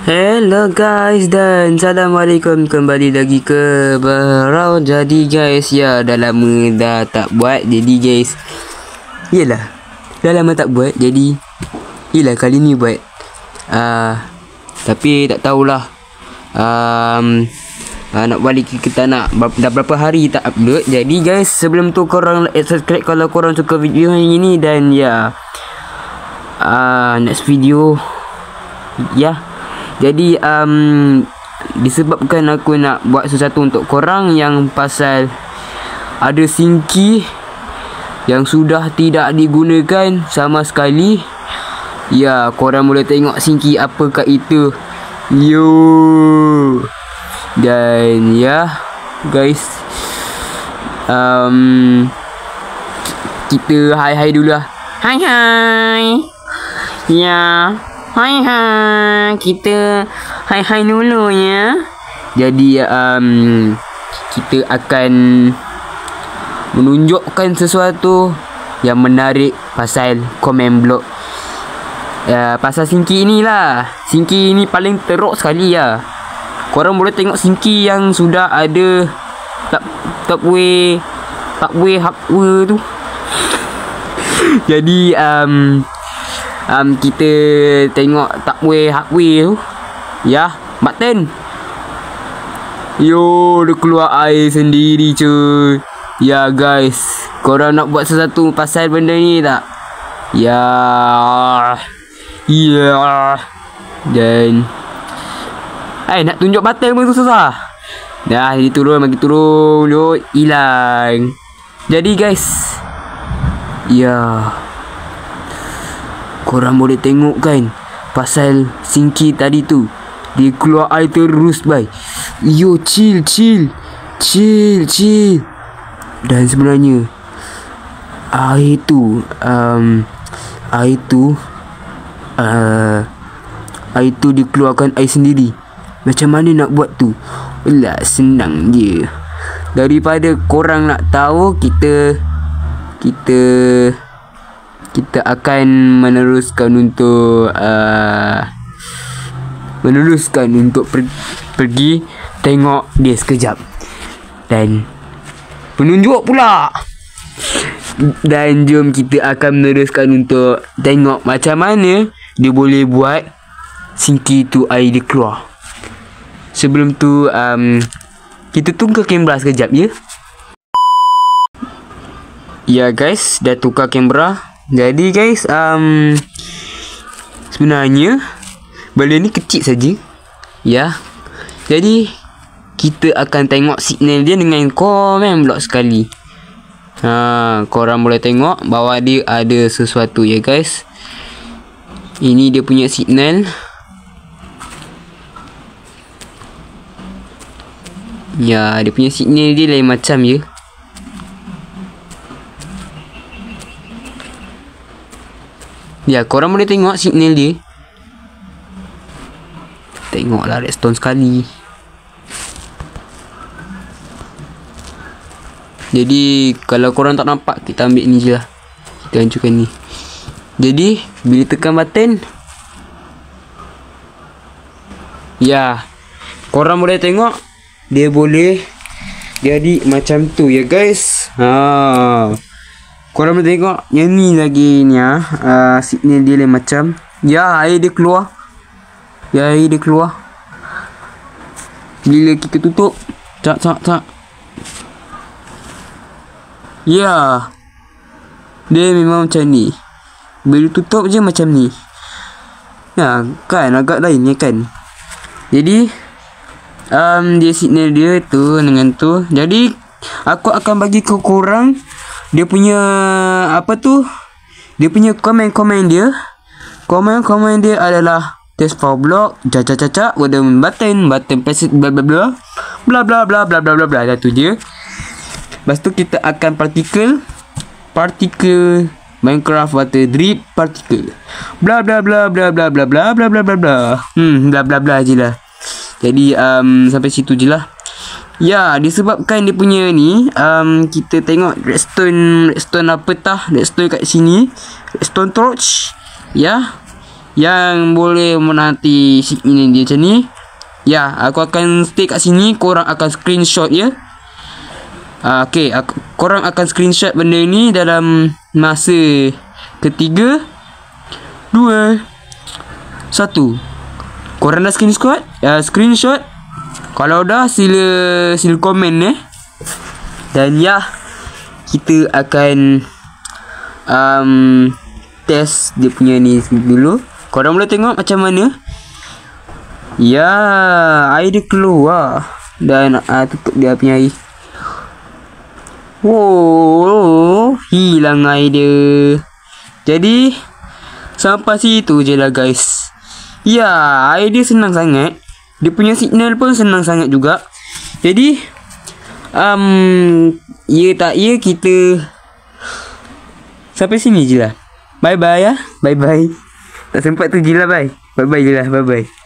Hello guys dan Assalamualaikum, kembali lagi ke Berau. Jadi guys, ya dah lama dah tak buat. Jadi guys, yelah, dah lama tak buat. Jadi yelah, kali ni buat. Tapi tak tahulah nak balik kita nak dah berapa hari tak upload. Jadi guys, sebelum tu korang subscribe kalau korang suka video yang ini. Dan ya, next video ya. Jadi disebabkan aku nak buat sesuatu untuk korang yang pasal ada sinki yang sudah tidak digunakan sama sekali. Ya, korang boleh tengok sinki apakah itu. Yo. Dan ya guys, kita hai dulu lah. Hai. Ya. Hai, kita hai dulu ya. Jadi kita akan menunjukkan sesuatu yang menarik pasal komen blog. Pasal sinki inilah. Sinki ini paling teruk sekali ya. Korang boleh tengok sinki yang sudah ada tak way tu. Jadi kita tengok takway halfway tu. Ya, button. Yo, dia keluar air sendiri cuy. Ya guys, korang nak buat sesuatu pasal benda ni tak? Ya. Dan nak tunjuk button pun tu susah. Dah, jadi turun, bagi turun. Yo, hilang. Jadi guys, ya, korang boleh tengok kan pasal sinki tadi tu, dia keluar air terus bye. Yo, chill. Dan sebenarnya air tu dikeluarkan air sendiri. Macam mana nak buat tu? Lah, senang je. Daripada korang nak tahu, kita akan meneruskan untuk pergi tengok dia sekejap. Dan penunjuk pula. Dan jom kita akan meneruskan untuk tengok macam mana dia boleh buat sinki tu air dia keluar. Sebelum tu kita tunggu kamera sekejap ya. Ya guys, dah tukar kamera. Jadi guys, sebenarnya benda ni kecil saja. Ya. Jadi kita akan tengok signal dia dengan komen blok sekali. Korang boleh tengok bahawa dia ada sesuatu ya guys. Ini dia punya signal. Ya, dia punya signal dia lain macam ya. Ya, korang boleh tengok signal dia. Tengoklah redstone sekali. Jadi kalau korang tak nampak, kita ambil ni je lah. Kita hancurkan ni. Jadi bila tekan button, ya, korang boleh tengok dia boleh jadi macam tu ya guys. Korang boleh tengok yang ni lagi ni signal dia lain macam. Ya, air dia keluar. Bila kita tutup, tak. Ya, dia memang macam ni. Bila tutup je macam ni. Ya kan, agak lain ya kan. Jadi dia signal dia tu dengan tu. Jadi aku akan bagi ke korang dia punya dia punya komen dia. Komen dia adalah test power block, caca, button press bla bla bla dah tu je. Lepas tu kita akan partikel Minecraft water drip particle bla bla bla je lah. Jadi sampai situ je lah. Ya, disebabkan dia punya ni kita tengok redstone apa tah, redstone kat sini, redstone torch. Ya, yang boleh menanti signal dia macam ni. Ya, aku akan stay kat sini. Korang akan screenshot ya. Okay, korang akan screenshot benda ni dalam masa 3, 2, 1. Korang dah screenshot? Kalau dah sila komen Dan ya, kita akan test dia punya ni dulu. Korang boleh tengok macam mana. Ya, air dia keluar. Dan tutup dia punya air. Oh, hilang air dia. Jadi sampai situ je lah guys. Ya, air dia senang sangat. Dia punya signal pun senang sangat juga. Jadi ya tak ya, kita sampai sini je lah. Bye bye ya. Bye bye. Tak sempat tu je lah, bye. Bye bye je lah. Bye bye.